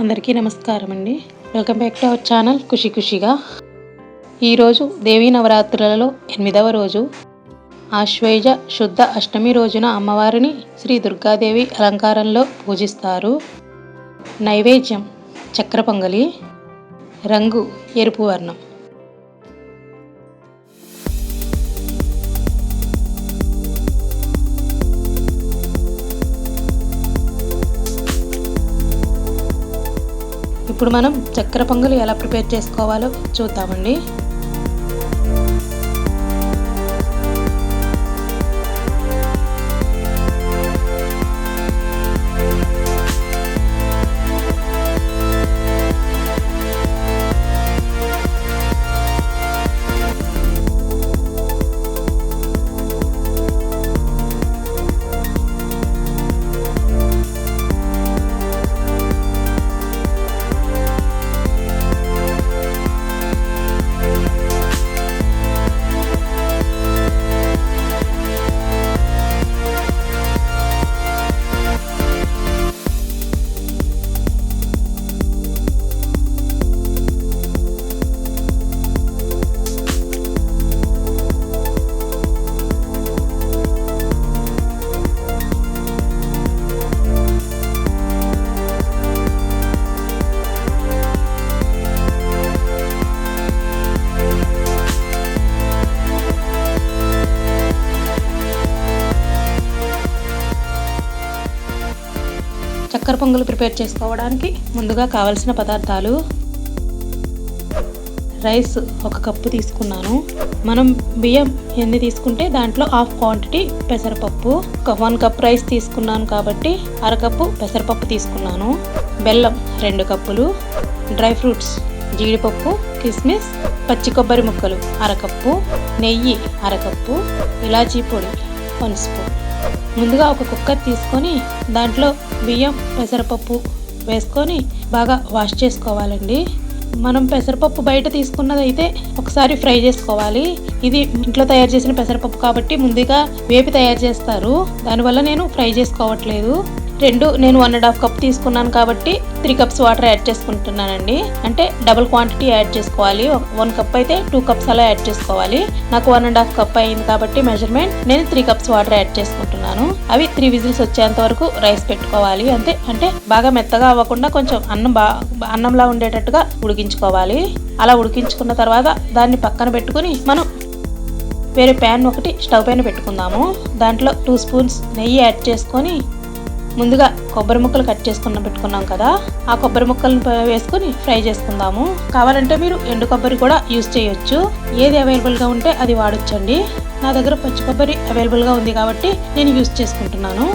అందరికీ నమస్కారం అండి. Welcome back to our channel కుషిగా. ఈరోజు దేవీ నవరాత్రులలో 8వ రోజు ఆశ్వేజ శుద్ధ అష్టమి రోజున అమ్మవారిని శ్రీ దుర్గాదేవి అలంకారంలో పూజిస్తారు. నైవేద్యం చక్కెర పొంగలి, రంగు ఎరుపు వర్ణం. ఇప్పుడు మనం చక్కెర పొంగలి ఎలా ప్రిపేర్ చేసుకోవాలో చూద్దామండి. చక్కెర పొంగల్ ప్రిపేర్ చేసుకోవడానికి ముందుగా కావలసిన పదార్థాలు: రైస్ 1 కప్పు తీసుకున్నాను. మనం బియ్యం ఎన్ని తీసుకుంటే దాంట్లో హాఫ్ క్వాంటిటీ పెసరపప్పు. 1 కప్ రైస్ తీసుకున్నాను కాబట్టి 1/2 కప్పు పెసరపప్పు తీసుకున్నాను. బెల్లం 2 కప్పులు. డ్రై ఫ్రూట్స్ జీడిపప్పు, కిస్మిస్, పచ్చి కొబ్బరి ముక్కలు 1/2 కప్పు. నెయ్యి 1/2 కప్పు. ఇలాచీ పొడి 1 స్పూన్. ముందుగా ఒక కుక్కర్ తీసుకొని దాంట్లో బియ్యం, పెసరపప్పు వేసుకొని బాగా వాష్ చేసుకోవాలండి. మనం పెసరపప్పు బయట తీసుకున్నదైతే ఒకసారి ఫ్రై చేసుకోవాలి. ఇది ఇంట్లో తయారు చేసిన పెసరపప్పు కాబట్టి ముందుగా వేపి తయారు చేస్తారు. దానివల్ల నేను ఫ్రై చేసుకోవట్లేదు. నేను 1.5 కప్ తీసుకున్నాను కాబట్టి 3 కప్స్ వాటర్ యాడ్ చేసుకుంటున్నానండి. అంటే డబుల్ క్వాంటిటీ యాడ్ చేసుకోవాలి. 1 కప్ అయితే 2 కప్స్ అలా యాడ్ చేసుకోవాలి. నాకు 1.5 కప్ అయింది కాబట్టి మెజర్మెంట్ నేను 3 కప్స్ వాటర్ యాడ్ చేసుకుంటున్నాను. అవి 3 విజిల్స్ వచ్చేంత వరకు రైస్ పెట్టుకోవాలి. అంటే బాగా మెత్తగా అవ్వకుండా కొంచెం అన్నంలా ఉండేటట్టుగా ఉడికించుకోవాలి. అలా ఉడికించుకున్న తర్వాత దాన్ని పక్కన పెట్టుకుని మనం వేరే ప్యాన్ ఒకటి స్టవ్ పైన పెట్టుకుందాము. దాంట్లో 2 స్పూన్స్ నెయ్యి యాడ్ చేసుకొని ముందుగా కొబ్బరి ముక్కలు కట్ చేసుకుని పెట్టుకున్నాం కదా, ఆ కొబ్బరి ముక్కలను వేసుకొని ఫ్రై చేసుకుందాము. కావాలంటే మీరు ఎండు కొబ్బరి కూడా యూజ్ చేయొచ్చు. ఏది అవైలబుల్గా ఉంటే అది వాడొచ్చండి. నా దగ్గర పచ్చి కొబ్బరి అవైలబుల్గా ఉంది కాబట్టి నేను యూజ్ చేసుకుంటున్నాను.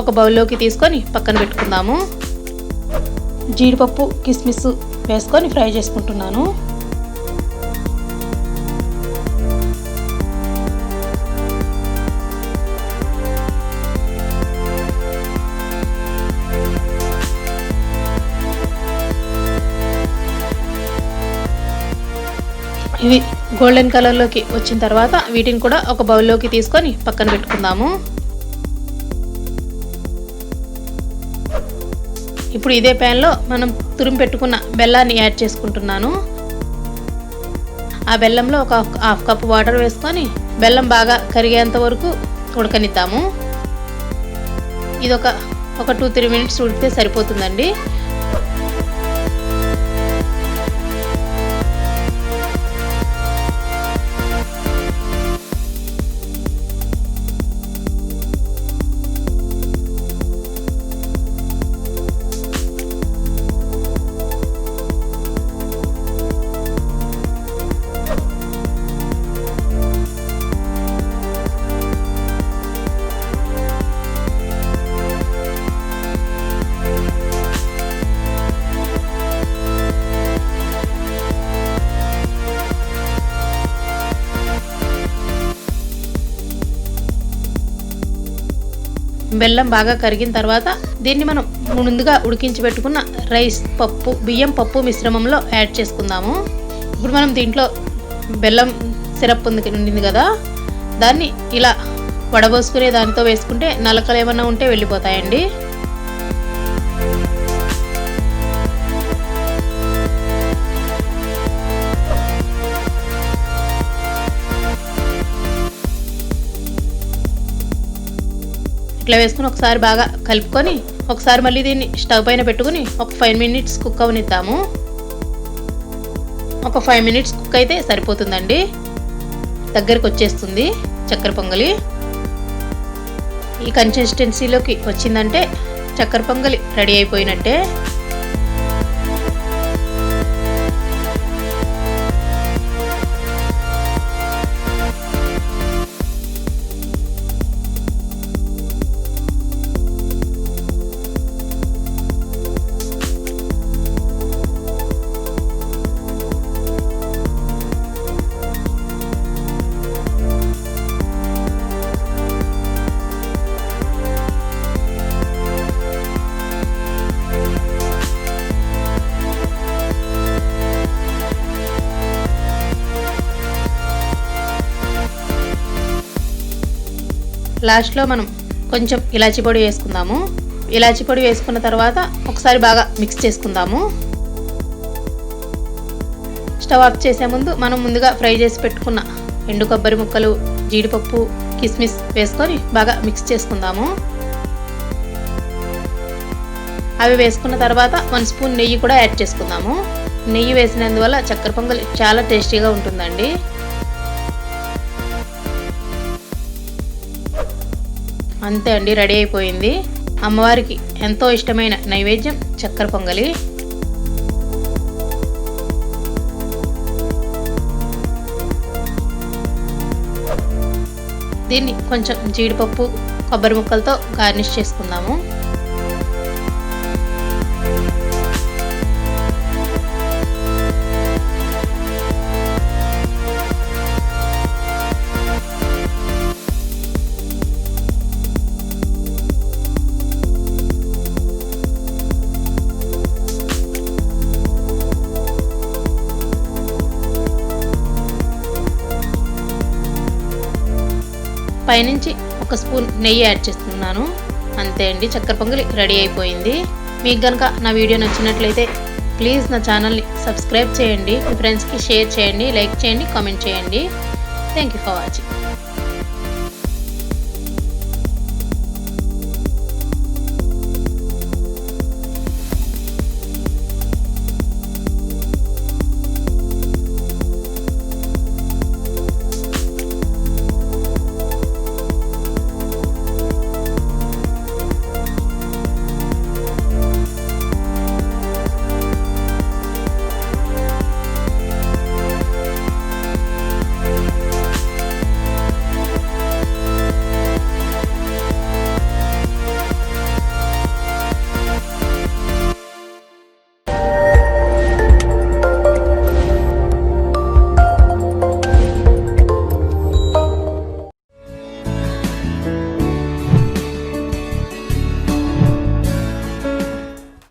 ఒక బౌల్లోకి తీసుకొని పక్కన పెట్టుకుందాము. జీడిపప్పు, కిస్మిస్ వేసుకొని ఫ్రై చేసుకుంటున్నాను. ఇవి గోల్డెన్ కలర్లోకి వచ్చిన తర్వాత వీటిని కూడా ఒక బౌల్లోకి తీసుకొని పక్కన పెట్టుకుందాము. ఇప్పుడు ఇదే ప్యాన్లో మనం తురిమి పెట్టుకున్న బెల్లాన్ని యాడ్ చేసుకుంటున్నాను. ఆ బెల్లంలో ఒక 1/2 కప్ వాటర్ వేసుకొని బెల్లం బాగా కరిగేంత వరకు ఉడకనిద్దాము. ఇది ఒక 2-3 మినిట్స్ ఉడికితే సరిపోతుందండి. బెల్లం బాగా కరిగిన తర్వాత దీన్ని మనం ముందుగా ఉడికించి పెట్టుకున్న రైస్ బియ్యం పప్పు మిశ్రమంలో యాడ్ చేసుకుందాము. ఇప్పుడు మనం దీంట్లో బెల్లం సిరప్ ఉండింది కదా, దాన్ని ఇలా వడబోసుకునే దానితో వేసుకుంటే నలకలు ఏమన్నా ఉంటే వెళ్ళిపోతాయండి. ఇట్లా వేసుకుని ఒకసారి బాగా కలుపుకొని ఒకసారి మళ్ళీ దీన్ని స్టవ్ పైన పెట్టుకుని ఒక 5 మినిట్స్ కుక్ అవనిద్దాము. ఒక 5 మినిట్స్ కుక్ అయితే సరిపోతుందండి. దగ్గరికి వచ్చేస్తుంది చక్కెర పొంగలి. ఈ కన్సిస్టెన్సీలోకి వచ్చిందంటే చక్కెర పొంగలి రెడీ అయిపోయినట్టే. లాస్ట్లో మనం కొంచెం ఇలాచీ పొడి వేసుకుందాము. ఇలాచీ పొడి వేసుకున్న తర్వాత ఒకసారి బాగా మిక్స్ చేసుకుందాము. స్టవ్ ఆఫ్ చేసే ముందు మనం ముందుగా ఫ్రై చేసి పెట్టుకున్న ఎండు కొబ్బరి ముక్కలు, జీడిపప్పు, కిస్మిస్ వేసుకొని బాగా మిక్స్ చేసుకుందాము. అవి వేసుకున్న తర్వాత 1 స్పూన్ నెయ్యి కూడా యాడ్ చేసుకుందాము. నెయ్యి వేసినందువల్ల చక్కెర పొంగలి చాలా టేస్టీగా ఉంటుందండి. అంతే అండి, రెడీ అయిపోయింది. అమ్మవారికి ఎంతో ఇష్టమైన నైవేద్యం చక్కెర పొంగలి. దీన్ని కొంచెం జీడిపప్పు, కొబ్బరి ముక్కలతో గార్నిష్ చేసుకుందాము. పైనుంచి 1 స్పూన్ నెయ్యి యాడ్ చేస్తున్నాను. అంతే అండి, చక్కెర పొంగలి రెడీ అయిపోయింది. మీకు కనుక నా వీడియో నచ్చినట్లయితే ప్లీజ్ నా ఛానల్ని సబ్స్క్రైబ్ చేయండి, మీ ఫ్రెండ్స్కి షేర్ చేయండి, లైక్ చేయండి, కామెంట్ చేయండి. Thank you for watching.